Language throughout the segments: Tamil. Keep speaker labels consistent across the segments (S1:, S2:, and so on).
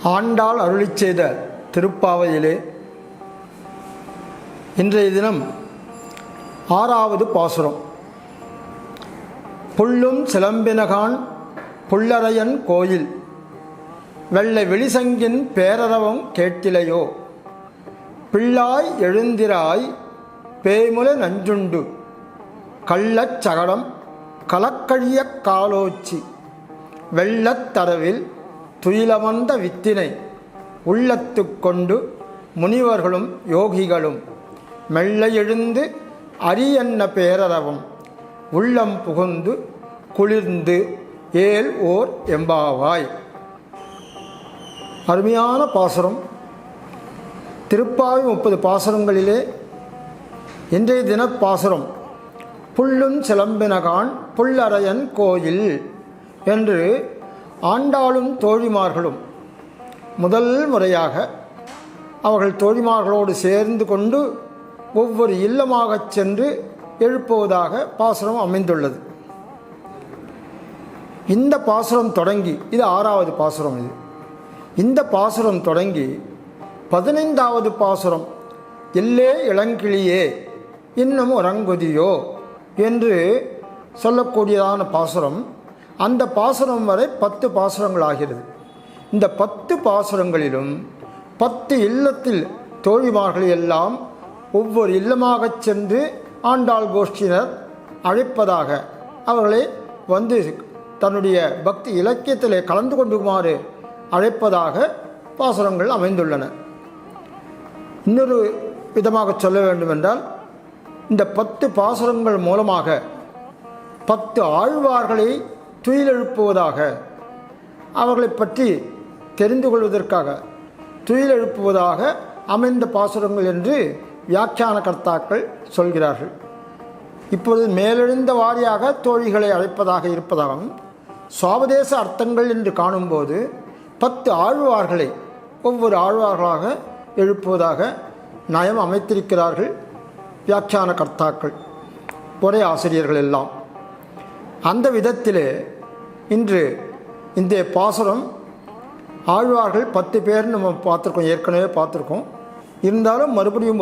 S1: ஆண்டாள் அருளிச் செய்த திருப்பாவையிலே இன்றைய தினம் 6வது பாசுரம். புள்ளும் சிலம்பினகான் புள்ளரையன் கோயில் வெள்ளை வெளிசங்கின் பேரரவம் கேட்டிலையோ, பிள்ளாய் எழுந்திராய் பேய்முலை நஞ்சுண்டு கள்ளச் சகடம் கலக்கழிய காலோச்சி வெள்ளத்தரவில் துயிலமர்ந்த வித்தினை உள்ளத்து கொண்டு முனிவர்களும் யோகிகளும் மெல்ல எழுந்து அரியன்ன பேரரவம் உள்ளம் புகுந்து குளிர்ந்து ஏல் ஓர் எம்பாவாய். அருமையான பாசுரம். திருப்பாவை 30 பாசுரங்களிலே இன்றைய தின பாசுரம் புள்ளும் சிலம்பினகான் புள்ளரையன் கோயில் என்று ஆண்டாளும் தோழிமார்களும் முதல் முறையாக அவர்கள் தோழிமார்களோடு சேர்ந்து கொண்டு ஒவ்வொரு இல்லமாகச் சென்று எழுப்புவதாக பாசுரம் அமைந்துள்ளது. இந்த பாசுரம் தொடங்கி, இது 6வது பாசுரம். இந்த பாசுரம் தொடங்கி 15வது பாசுரம் எல்லே இளங்கிளியே இன்னும் உறங்குதியோ என்று சொல்லக்கூடியதான பாசுரம். அந்த பாசுரம் வரை 10 பாசுரங்கள் ஆகிறது. இந்த 10 பாசுரங்களிலும் 10 இல்லத்தில் தோழிமார்கள் எல்லாம் ஒவ்வொரு இல்லமாகச் சென்று ஆண்டாள் கோஷ்டியினர் அழைப்பதாக, அவர்களை வந்து தன்னுடைய பக்தி இலக்கியத்திலே கலந்து கொண்டுமாறு அழைப்பதாக பாசுரங்கள் அமைந்துள்ளன. இன்னொரு விதமாக சொல்ல வேண்டுமென்றால், இந்த 10 பாசுரங்கள் மூலமாக 10 ஆழ்வார்களை துயிலெழுப்புவதாக, அவர்களை பற்றி தெரிந்து கொள்வதற்காக துயிலெழுப்புவதாக அமைந்த பாசுரங்கள் என்று வியாக்கியான கர்த்தாக்கள் சொல்கிறார்கள். இப்பொழுது மேலெழுந்த வாரியாக தோழிகளை அழைப்பதாக இருப்பதாகவும், சுவாபதேச அர்த்தங்கள் என்று காணும்போது 10 ஆழ்வார்களை ஒவ்வொரு ஆழ்வார்களாக எழுப்புவதாக நயம் அமைத்திருக்கிறார்கள் வியாக்கியான கர்த்தாக்கள், ஒரே ஆசிரியர்கள் எல்லாம். அந்த விதத்திலே இன்று இந்த பாசுரம் ஆழ்வார்கள் 10 பேர் நம்ம பார்த்துருக்கோம், ஏற்கனவே பார்த்துருக்கோம். இருந்தாலும் மறுபடியும்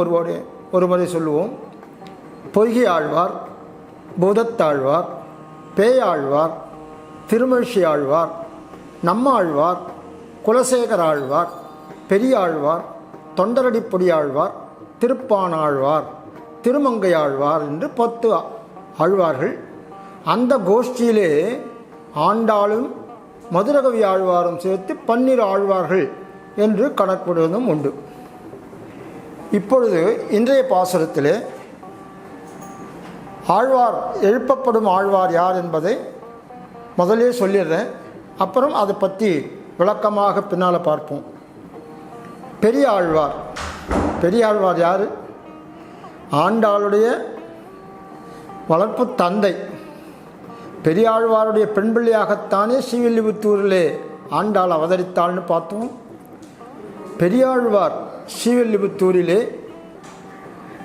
S1: ஒரு முறை சொல்லுவோம். பொய்கை ஆழ்வார், பூதத்தாழ்வார், பேயாழ்வார், திருமழிசை ஆழ்வார், நம்மாழ்வார், குலசேகர ஆழ்வார், பெரியாழ்வார், தொண்டரடிப்பொடி ஆழ்வார், திருப்பானாழ்வார், திருமங்கையாழ்வார் என்று 10 ஆழ்வார்கள். அந்த கோஷ்டியிலே ஆண்டாளும் மதுரகவி ஆழ்வாரும் சேர்த்து 12 ஆழ்வார்கள் என்று கணக்கிடுவதும் உண்டு. இப்பொழுது இன்றைய பாசுரத்திலே ஆழ்வார், எழுப்பப்படும் ஆழ்வார் யார் என்பதை முதலே சொல்லிடுறேன். அப்புறம் அதை பற்றி விளக்கமாக பின்னால் பார்ப்போம். பெரிய ஆழ்வார். பெரிய ஆழ்வார் யார்? ஆண்டாளுடைய வளர்ப்பு தந்தை. பெரியாழ்வாருடைய பெண் பிள்ளையாகத்தானே ஸ்ரீவில்லிபுத்தூரிலே ஆண்டாள் அவதரித்தாள்னு பார்த்தோம். பெரியாழ்வார் ஸ்ரீவில்லிபுத்தூரிலே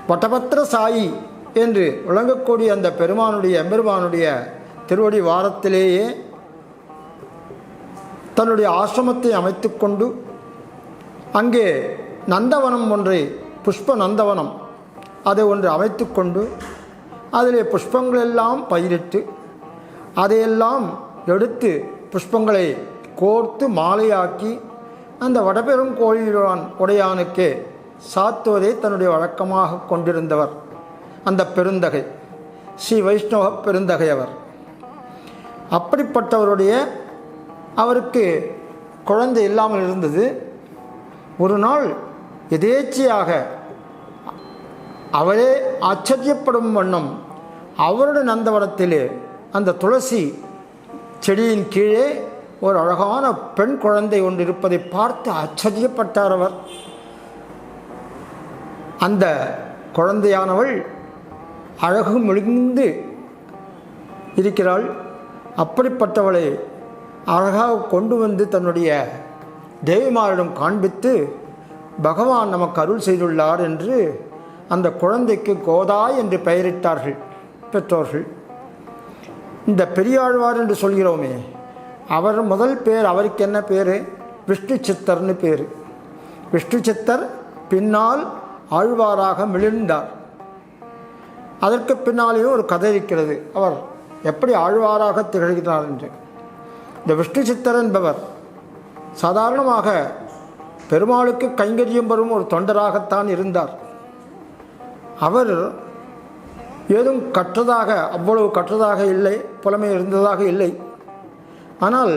S1: வட்டபத்திர சாயி என்று விளங்கக்கூடிய அந்த எம்பெருமானுடைய திருவடி வாரத்திலேயே தன்னுடைய ஆசிரமத்தை அமைத்து கொண்டு அங்கே நந்தவனம் ஒன்றை, புஷ்ப நந்தவனம் அதை ஒன்று அமைத்து கொண்டு அதிலே புஷ்பங்களெல்லாம் பயிரிட்டு அதையெல்லாம் எடுத்து புஷ்பங்களை கோர்த்து மாலையாக்கி அந்த வடபெரும் கோயிலான் உடையானுக்கே சாத்துவதை தன்னுடைய வழக்கமாக கொண்டிருந்தவர் அந்த பெருந்தகை, ஸ்ரீ வைஷ்ணவ பெருந்தகை அவர். அப்படிப்பட்டவருடைய அவருக்கு குழந்தை இல்லாமல் இருந்தது. ஒரு நாள் எதேச்சையாக அவரே ஆச்சரியப்படும் வண்ணம் அவருடைய நந்தவனத்திலே அந்த துளசி செடியின் கீழே ஒரு அழகான பெண் குழந்தை ஒன்று இருப்பதை பார்த்து ஆச்சரியப்பட்டார் அவர். அந்த குழந்தையானவள் அழகு மிகுந்து இருக்கிறாள். அப்படிப்பட்டவளை அழகாக கொண்டு வந்து தன்னுடைய தேவிமாரிடம் காண்பித்து, பகவான் நமக்கு அருள் செய்துள்ளார் என்று அந்த குழந்தைக்கு கோதாய் என்று பெயரிட்டார்கள் பெற்றோர்கள். இந்த பெரியாழ்வார் என்று சொல்கிறோமே, அவர் முதல் பேர், அவருக்கு என்ன பேர்? விஷ்ணு சித்தர்னு பேர். விஷ்ணு சித்தர் பின்னால் ஆழ்வாராக மிளிர்ந்தார். அதற்கு பின்னாலேயும் ஒரு கதை இருக்கிறது, அவர் எப்படி ஆழ்வாராக திகழ்கிறார் என்று. இந்த விஷ்ணு சித்தர் என்பவர் சாதாரணமாக பெருமாளுக்கு கைங்கரியம் வரும் ஒரு தொண்டராகத்தான் இருந்தார். அவர் ஏதும் கற்றதாக, அவ்வளவு கற்றதாக இல்லை, புலமை இருந்ததாக இல்லை. ஆனால்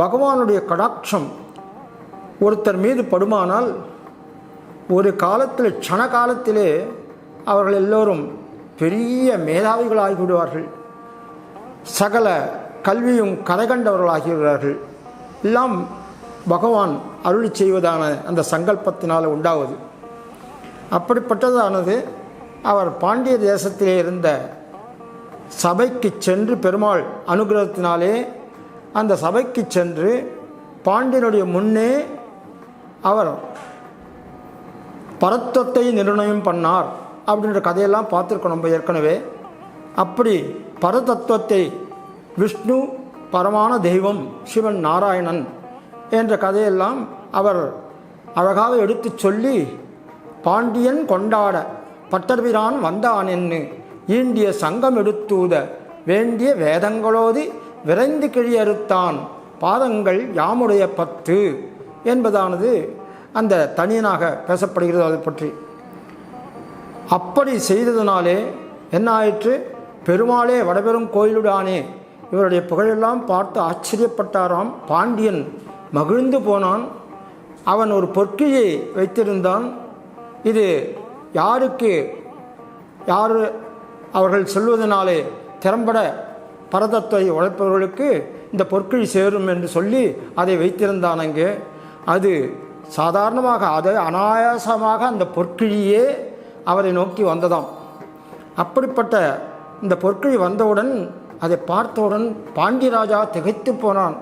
S1: பகவானுடைய கடாட்சம் ஒருத்தர் மீது படுமானால் ஒரு காலத்தில், க்ஷண காலத்திலே அவர்கள் எல்லோரும் பெரிய மேதாவிகளாகிவிடுவார்கள். சகல கல்வியும் கரை கண்டவர்களாகிவிடுவார்கள். எல்லாம் பகவான் அருளி செய்வதான அந்த சங்கல்பத்தினால் உண்டாவது. அப்படிப்பட்டதானது அவர் பாண்டிய தேசத்திலே இருந்த சபைக்கு சென்று, பெருமாள் அனுகிரகத்தினாலே அந்த சபைக்கு சென்று பாண்டியனுடைய முன்னே அவர் பரத்வத்தை நிர்ணயம் பண்ணார் அப்படின்ற கதையெல்லாம் பார்த்துருக்கோம் நம்ம ஏற்கனவே. அப்படி பரதத்துவத்தை, விஷ்ணு பரமான தெய்வம், சிவன் நாராயணன் என்ற கதையெல்லாம் அவர் அழகாக எடுத்து சொல்லி, பாண்டியன் கொண்டாட பட்டர்பிரான் வந்தான் என்று ஈண்டிய சங்கம் எடுத்தூத வேண்டிய வேதங்களோதி விரைந்து கிழியறுத்தான் பாதங்கள் யாமுடைய 10 என்பதானது அந்த தனியனாக பேசப்படுகிறது. அதை பற்றி அப்படி செய்ததினாலே என்ன ஆயிற்று, பெருமாளே வடபெரும் கோயிலுடானே இவருடைய புகழெல்லாம் பார்த்து ஆச்சரியப்பட்டாராம். பாண்டியன் மகிழ்ந்து போனான். அவன் ஒரு பொற்கிழியை வைத்திருந்தான். இது யாருக்கு யார் அவர்கள் சொல்வதனாலே திறம்பட பரதத்தை உழைப்பவர்களுக்கு இந்த பொற்கிழி சேரும் என்று சொல்லி அதை வைத்திருந்தான் அங்கே. அது சாதாரணமாக, அது அனாயாசமாக அந்த பொற்கிழியே அவரை நோக்கி வந்ததாம். அப்படிப்பட்ட இந்த பொற்கிழி வந்தவுடன், அதை பார்த்தவுடன் பாண்டியராஜா திகைத்து போனான்,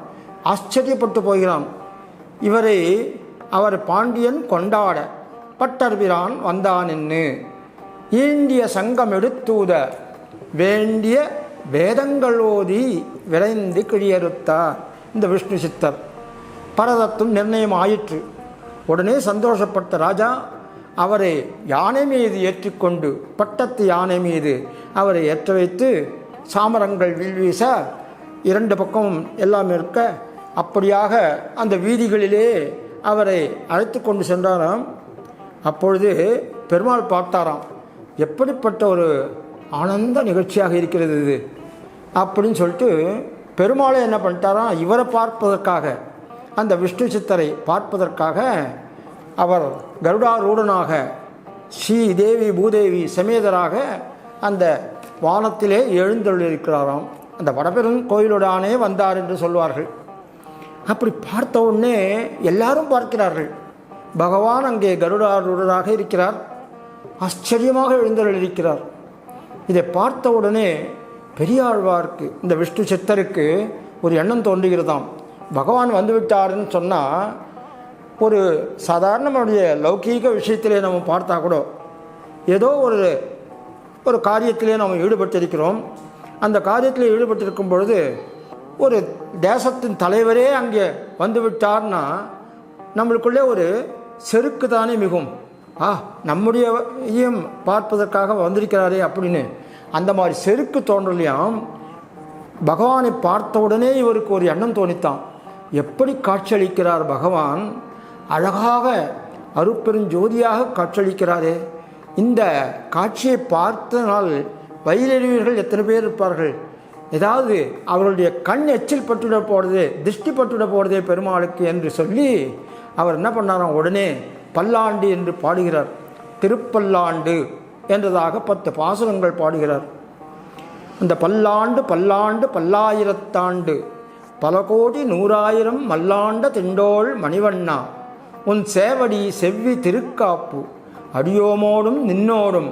S1: ஆச்சரியப்பட்டு போகிறான். அவர் பாண்டியன் கொண்டாட பட்டர்பிரான் வந்தான் என்று ஈண்டிய சங்கம் எடுத்தூத வேண்டிய வேதங்களோதி விரைந்து கிழியறுத்தார் இந்த விஷ்ணு சித்தர். பரதத்துவம் நிர்ணயம் ஆயிற்று. உடனே சந்தோஷப்பட்ட ராஜா அவரை யானை மீது ஏற்றிக்கொண்டு, பட்டத்து யானை மீது அவரை ஏற்ற வைத்து சாமரங்கள் வில்வீச 2 பக்கமும் எல்லாம் இருக்க, அப்படியாக அந்த வீதிகளிலே அவரை அழைத்து கொண்டு சென்றாராம். அப்பொழுது பெருமாள் பார்த்தாராம், எப்படிப்பட்ட ஒரு ஆனந்த நிகழ்ச்சியாக இருக்கிறது இது அப்படின்னு சொல்லிட்டு பெருமாளை என்ன பண்ணிட்டாராம், இவரை பார்ப்பதற்காக, அந்த விஷ்ணு சித்தரை பார்ப்பதற்காக அவர் கருடாரூடனாக ஸ்ரீதேவி பூதேவி சமேதராக அந்த வானத்திலே எழுந்தருளிருக்கிறாராம். அந்த வடபெரும் கோயிலுடானே வந்தார் என்று சொல்வார்கள். அப்படி பார்த்த உடனே எல்லாரும் பார்க்கிறார்கள். பகவான் அங்கே கருடாரூடராக இருக்கிறார், ஆச்சரியமாக எழுந்தருளிருக்கிறார். இதை பார்த்த உடனே பெரியாழ்வாருக்கு, இந்த விஷ்ணு சித்தருக்கு ஒரு எண்ணம் தோன்றுகிறதாம். பகவான் வந்துவிட்டாருன்னு சொன்னால், ஒரு சாதாரணனுடைய லௌகீக விஷயத்திலே நம்ம பார்த்தா கூட ஏதோ ஒரு காரியத்திலே நாம் ஈடுபட்டிருக்கிறோம். அந்த காரியத்தில் ஈடுபட்டிருக்கும் பொழுது ஒரு தேசத்தின் தலைவரே அங்கே வந்துவிட்டார்னா நம்மளுக்குள்ளே ஒரு செருக்கு தானே மிகும். நம்முடையும் பார்ப்பதற்காக வந்திருக்கிறாரே அப்படின்னு அந்த மாதிரி செருக்கு தோன்றலையாம். பகவானை பார்த்த உடனே இவருக்கு ஒரு எண்ணம் தோணித்தான், எப்படி காட்சியளிக்கிறார் பகவான், அழகாக அருட்பெருஞ்சோதியாக காட்சியளிக்கிறாரே. இந்த காட்சியை பார்த்தனால் வயலறிவர்கள் எத்தனை பேர் இருப்பார்கள், ஏதாவது அவர்களுடைய கண் எச்சில் பட்டுவிட போகிறதே, திருஷ்டி பட்டுவிட போகிறதே பெருமாளுக்கு என்று சொல்லி அவர் என்ன பண்ணாராம், உடனே பல்லாண்டு என்று பாடுகிறார். திருப்பல்லாண்டு என்றதாக 10 பாசுரங்கள் பாடுகிறார். அந்த பல்லாண்டு பல்லாண்டு பல்லாயிரத்தாண்டு பல கோடி 100,000 மல்லாண்ட திண்டோள் மணிவண்ணா உன் சேவடி செவ்வி திருக்காப்பு அடியோமோடும் நின்னோடும்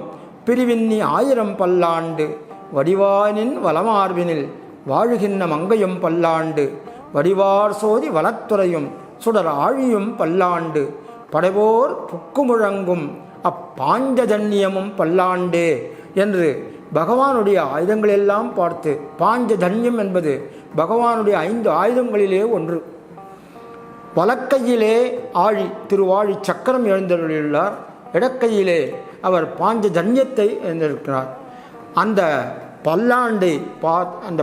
S1: பிரிவின்னி 1000 பல்லாண்டு வடிவானின் வளமார்பினில் வாழுகின்ற மங்கையும் பல்லாண்டு வடிவார் சோதி வளத்துறையும் சுடர் ஆழியும் பல்லாண்டு படைவோர் புக்கு முழங்கும் அப்பாஞ்சஜன்யமும் பல்லாண்டே என்று பகவானுடைய ஆயுதங்களெல்லாம் பார்த்து, பாஞ்சஜன்யம் என்பது பகவானுடைய 5 ஆயுதங்களிலே ஒன்று. வலக்கையிலே ஆழி திருவாழி சக்கரம் எழுந்தருளியுள்ளார். இடக்கையிலே அவர் பாஞ்சஜன்யத்தை எழுந்திருக்கிறார். அந்த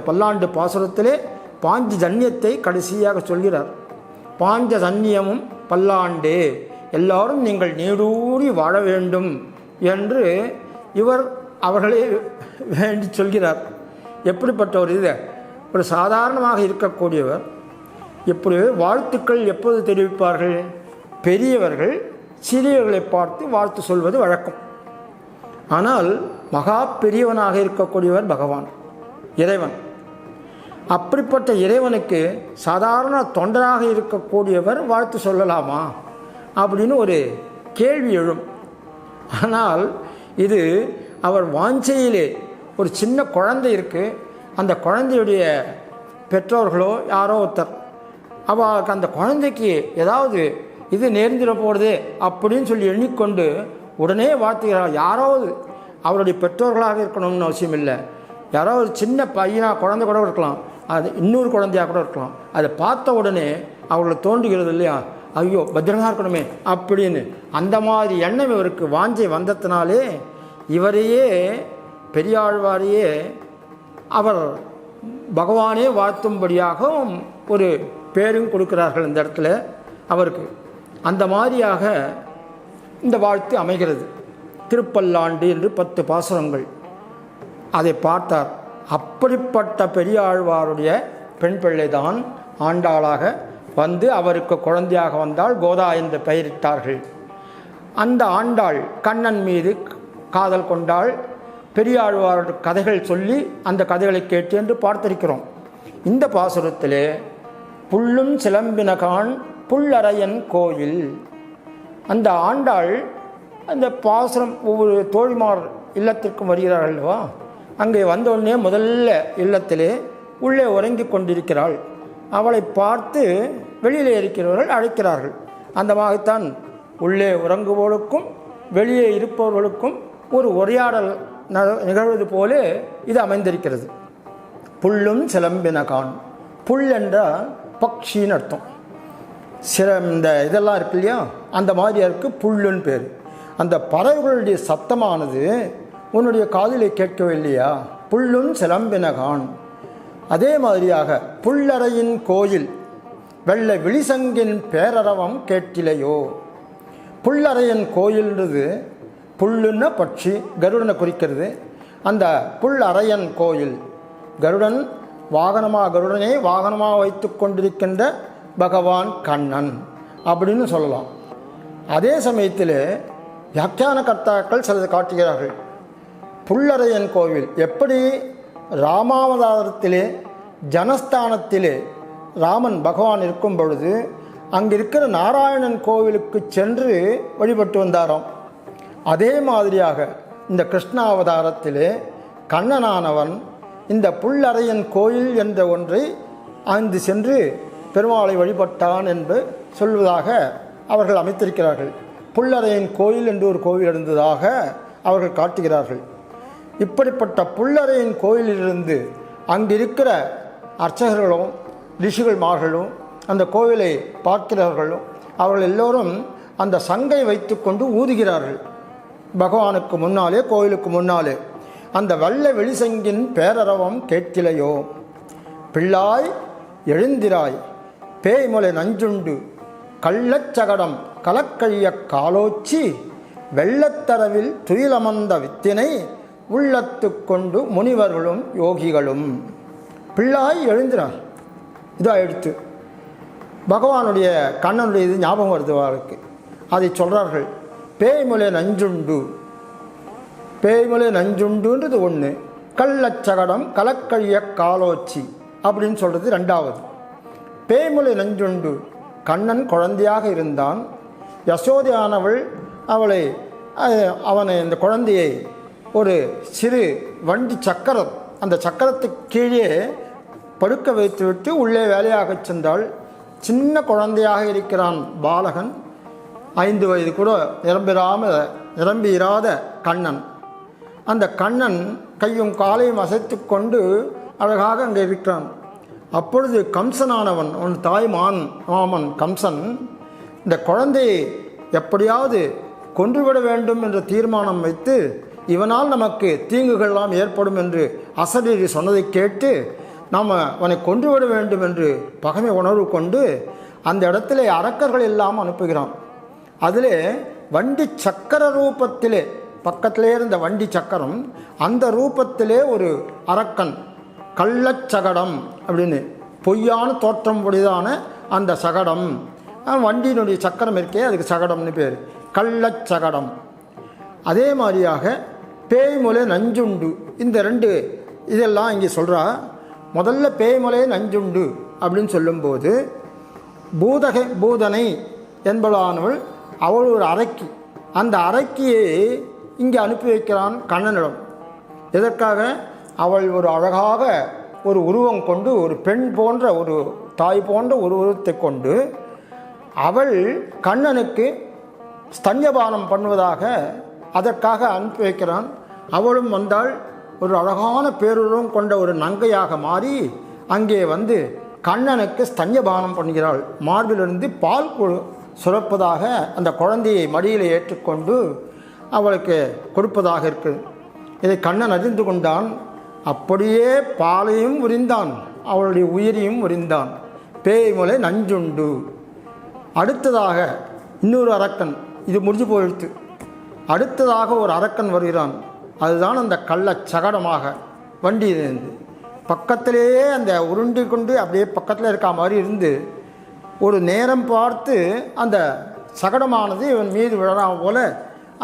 S1: பல்லாண்டு பாசுரத்திலே பாஞ்சஜன்யத்தை கடைசியாக சொல்கிறார். பாஞ்சஜன்யமும் பல்லாண்டே, எல்லாரும் நீங்கள் நீடூறி வாழ வேண்டும் என்று அவர்களே வேண்டி சொல்கிறார். எப்படிப்பட்டவர் இது? ஒரு சாதாரணமாக இருக்கக்கூடியவர் எப்படி வாழ்த்துக்கள் எப்போது தெரிவிப்பார்கள்? பெரியவர்கள் சிறியவர்களை பார்த்து வாழ்த்து சொல்வது வழக்கம். ஆனால் மகா பெரியவனாக இருக்கக்கூடியவர் பகவான், இறைவன். அப்படிப்பட்ட இறைவனுக்கு சாதாரண தொண்டராக இருக்கக்கூடியவர் வாழ்த்து சொல்லலாமா அப்படின்னு ஒரு கேள்வி எழும். ஆனால் இது அவர் வாஞ்சையிலே ஒரு சின்ன குழந்தை இருக்குது, அந்த குழந்தையுடைய பெற்றோர்களோ யாரோ ஒருத்தர் அவளுக்கு அந்த குழந்தைக்கு ஏதாவது இது நேர்ந்திட போகிறது அப்படின்னு சொல்லி எண்ணிக்கொண்டு உடனே வாழ்த்துகிறார். யாராவது அவருடைய பெற்றோர்களாக இருக்கணும்னு அவசியம் இல்லை, யாராவது ஒரு சின்ன பையனாக குழந்தை கூட இருக்கலாம், அது இன்னொரு குழந்தையாக கூட இருக்கலாம். அதை பார்த்த உடனே அவர்களுக்கு தோன்றுகிறது இல்லையா, ஐயோ பத்திரமாக இருக்கணுமே அப்படின்னு. அந்த மாதிரி எண்ணம் இவருக்கு வாஞ்சை வந்தத்தினாலே இவரையே பெரியாழ்வாரையே அவர் பகவானே வாழ்த்தும்படியாகவும் ஒரு பேரும் கொடுக்கிறார்கள் இந்த இடத்துல அவருக்கு. அந்த மாதிரியாக இந்த வாழ்த்து அமைகிறது. திருப்பல்லாண்டு என்று 10 பாசுரங்கள் அதை பார்த்தார். அப்படிப்பட்ட பெரியாழ்வாருடைய பெண் பிள்ளை தான் ஆண்டாளாக வந்து அவருக்கு குழந்தையாக வந்தால் கோதா என்று பெயரிட்டார்கள். அந்த ஆண்டாள் கண்ணன் மீது காதல் கொண்டாள். பெரியாழ்வார் கதைகள் சொல்லி அந்த கதைகளை கேட்டு என்று பார்த்திருக்கிறோம். இந்த பாசுரத்திலே புல்லும் சிலம்பினகான் புல்லறையன் கோயில், அந்த ஆண்டாள் அந்த பாசுரம் ஒவ்வொரு தோழிமார் இல்லத்திற்கும் வருகிறார்கள் அல்லவா, அங்கே வந்தோடனே முதல்ல இல்லத்திலே உள்ளே உறங்கி கொண்டிருக்கிறாள். அவளை பார்த்து வெளியிலே இருக்கிறவர்கள் அழைக்கிறார்கள். அந்த மாதிரித்தான் உள்ளே உறங்குவோருக்கும் வெளியே இருப்பவர்களுக்கும் ஒரு உரையாடல் நிகழ்வது போல இது அமைந்திருக்கிறது. புல்லும் சிலம்பினகான், புல் என்றால் பக்ஷின்னு அர்த்தம். இந்த இதெல்லாம் இருக்கு இல்லையா, அந்த மாதிரி இருக்கு புல்லுன்னு பேர். அந்த பறவைகளுடைய சத்தமானது உன்னுடைய காதிலே கேட்கவில்லையா? புல்லும் சிலம்பினகான். அதே மாதிரியாக புல்லறையின் கோயில் வெள்ளை விழிசங்கின் பேரரவம் கேட்டிலையோ. புல்லறையன் கோயில்ன்றது புல்லுன்னா பட்சி, கருடனை குறிக்கிறது. அந்த புல்லறையன் கோயில் கருடனே வாகனமாக வைத்து கொண்டிருக்கின்ற பகவான் கண்ணன் அப்படின்னு சொல்லலாம். அதே சமயத்தில் வியாக்கியான கர்த்தாக்கள் சிலது காட்டுகிறார்கள். புல்லறையன் கோவில் எப்படி ராமாவதாரத்திலே ஜனஸ்தானத்திலே ராமன் பகவான் இருக்கும் பொழுது அங்கிருக்கிற நாராயணன் கோவிலுக்கு சென்று வழிபட்டு வந்தாராம். அதே மாதிரியாக இந்த கிருஷ்ணாவதாரத்திலே கண்ணனானவன் இந்த புல்லறையன் கோயில் என்ற ஒன்றை அங்கு சென்று பெருமாளை வழிபட்டான் என்று சொல்வதாக அவர்கள் அமைத்திருக்கிறார்கள். புல்லறையன் கோயில் என்று ஒரு கோவில் இருந்ததாக அவர்கள் காட்டுகிறார்கள். இப்படிப்பட்ட புல்லறையின் கோயிலிலிருந்து அங்கிருக்கிற அர்ச்சகர்களும் ரிஷிகள்மார்களும் அந்த கோவிலை பார்க்கிறவர்களும் அவர்கள் எல்லோரும் அந்த சங்கை வைத்து கொண்டு ஊதுகிறார்கள் பகவானுக்கு முன்னாலே, கோயிலுக்கு முன்னாலே. அந்த வெள்ளை வெளிசங்கின் பேரரவம் கேட்கிலையோ. பிள்ளாய் எழுந்திராய் பேய்மொழி நஞ்சுண்டு கள்ளச்சகடம் கலக்கழிய காலோச்சி வெள்ளத்தரவில் துயிலமர்ந்த வித்தினை உள்ளத்து கொண்டு முனிவர்களும் யோகிகளும். பிள்ளாய் எழுந்திராய், இதாக எடுத்து பகவானுடைய கண்ணனுடைய இது ஞாபகம் வருது அவருக்கு. அதை சொல்கிறார்கள். பேய்மொழி நஞ்சுண்டு, பேய்மொழி நஞ்சுண்டுன்றது ஒன்று, கள்ளச்சகடம் கலக்கழிய காலோச்சி அப்படின்னு சொல்கிறது 2வது. பேய்மொழி நஞ்சுண்டு, கண்ணன் குழந்தையாக இருந்தான். யசோதையானவள் அவனை இந்த குழந்தையை ஒரு சிறு வண்டி சக்கரம், அந்த சக்கரத்துக்கு கீழே படுக்க வைத்துவிட்டு உள்ளே வேலையாக சென்றாள். சின்ன குழந்தையாக இருக்கிறான் பாலகன், 5 வயது கூட நிரம்பியிராத கண்ணன். அந்த கண்ணன் கையும் காலையும் அசைத்து கொண்டு அழகாக அங்கே இருக்கிறான். அப்பொழுது கம்சனானவன், அவன் தாய் மாமன் கம்சன் இந்த குழந்தையை எப்படியாவது கொன்றுவிட வேண்டும் என்ற தீர்மானம் வைத்து, இவனால் நமக்கு தீங்குகள்லாம் ஏற்படும் என்று அசரீரி சொன்னதை கேட்டு நாம் அவனை கொன்றுவிட வேண்டும் என்று பகைமை உணர்வு கொண்டு அந்த இடத்திலே அரக்கர்கள் எல்லாம் அனுப்புகிறான். அதிலே வண்டி சக்கர ரூபத்திலே, பக்கத்திலே இருந்த வண்டி சக்கரம், அந்த ரூபத்திலே ஒரு அரக்கன், கள்ளச்சகடம் அப்படின்னு பொய்யான தோற்றம் உடையதான அந்த சகடம், வண்டியினுடைய சக்கரம் இருக்கே அதுக்கு சகடம்னு பேர், கள்ளச்சகடம். அதே மாதிரியாக பேய்முலை நஞ்சுண்டு, இந்த ரெண்டு இதெல்லாம் இங்கே சொல்கிறா. முதல்ல பேய்முலை நஞ்சுண்டு அப்படின்னு சொல்லும்போது பூதனை என்பதானவள் அவள் ஒரு அரக்கி, அந்த அரக்கியை இங்கே அனுப்பி வைக்கிறான் கண்ணனிடம். எதற்காக? அவள் ஒரு அழகாக ஒரு உருவம் கொண்டு, ஒரு பெண் போன்ற ஒரு தாய் போன்ற ஒரு உருவத்தை கொண்டு அவள் கண்ணனுக்கு ஸ்தன்யபானம் பண்ணுவதாக அதற்காக அனுப்பி வைக்கிறான். அவளும் வந்தால் ஒரு அழகான பேருருவம் கொண்ட ஒரு நங்கையாக மாறி அங்கே வந்து கண்ணனுக்கு ஸ்தன்யபானம் பண்ணுகிறாள். மார்பிலிருந்து பால் சுரப்பதாக அந்த குழந்தையை மடியில் ஏற்றுக்கொண்டு அவளுக்கு கொடுப்பதாக இருக்குது. இதை கண்ணன் அறிந்து கொண்டான். அப்படியே பாலையும் உரிந்தான், அவளுடைய உயிரையும் உரிந்தான். பேய்முலை நஞ்சுண்டு. அடுத்ததாக இன்னொரு அரக்கன், இது முடிஞ்சு போயிடுத்து. அடுத்ததாக ஒரு அரக்கன் வருகிறான். அதுதான் அந்த கள்ளச்சகடமாக வண்டியிலிருந்து பக்கத்திலேயே அந்த உருண்டி கொண்டு அப்படியே பக்கத்தில் இருக்க மாதிரி இருந்து ஒரு நேரம் பார்த்து அந்த சகடமானது இவன் மீது விழறான் போல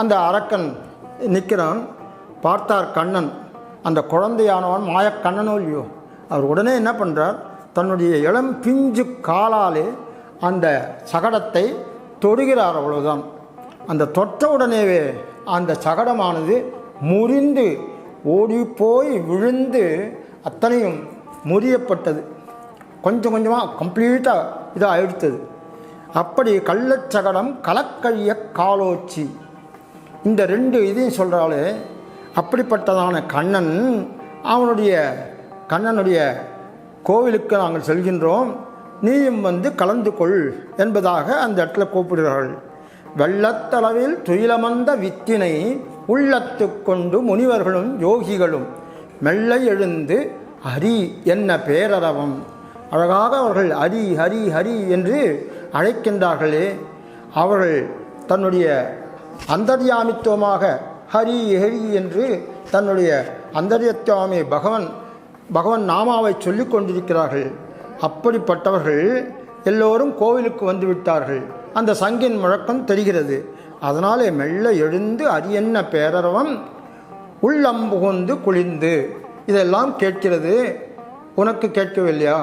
S1: அந்த அரக்கன் நிற்கிறான். பார்த்தார் கண்ணன், அந்த குழந்தையானவன் மாயக்கண்ணனோ இல்லையோ, அவர் உடனே என்ன பண்ணுறார், தன்னுடைய இளம் பிஞ்சு காலாலே அந்த சகடத்தை தொடுகிறார். அவ்வளவுதான். அந்த தொட்ட உடனேவே அந்த சகடமானது முறிந்து ஓடி போய் விழுந்து அத்தனையும் முறியப்பட்டது. கொஞ்சம் கொஞ்சமாக கம்ப்ளீட்டாக இதாக ஆயிடுத்தது. அப்படி கள்ளச்சகடம் கலக்கழிய காலோச்சி, இந்த ரெண்டு இதையும் சொல்கிறாலே. அப்படிப்பட்டதான கண்ணன், கண்ணனுடைய கோவிலுக்கு நாங்கள் செல்கின்றோம், நீயும் வந்து கலந்து கொள் என்பதாக அந்த இடத்துல கூப்பிடுகிறார்கள். வெள்ளத்தளவில் துயிலமந்த வித்தினை உள்ளத்து கொண்டு முனிவர்களும் யோகிகளும் மெல்ல எழுந்து ஹரி என்ன பேரரவம். அழகாக அவர்கள் ஹரி ஹரி ஹரி என்று அழைக்கின்றார்களே, அவர்கள் தன்னுடைய அந்தர்யாமித்துவமாக ஹரி ஹரி என்று தன்னுடைய அந்தர்யாமி பகவன் நாமாவை சொல்லி கொண்டிருக்கிறார்கள். அப்படிப்பட்டவர்கள் எல்லோரும் கோவிலுக்கு வந்து விட்டார்கள். அந்த சங்கின் முழக்கம் தெரிகிறது. அதனாலே மெல்ல எழுந்து அரியன்ன பேரரவம் உள்ளம்புகுந்து குளிந்து, இதெல்லாம் கேட்கிறது. உனக்கு கேட்கவில்லையா?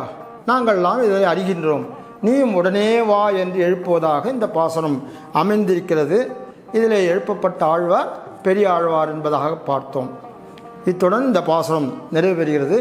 S1: நாங்கள்லாம் இதை அறிகின்றோம், நீயும் உடனே வா என்று எழுப்புவதாக இந்த பாசனம் அமைந்திருக்கிறது. இதில் எழுப்பப்பட்ட ஆழ்வார் பெரிய ஆழ்வார் என்பதாக பார்த்தோம். இத்துடன் இந்த பாசனம் நிறைவு பெறுகிறது.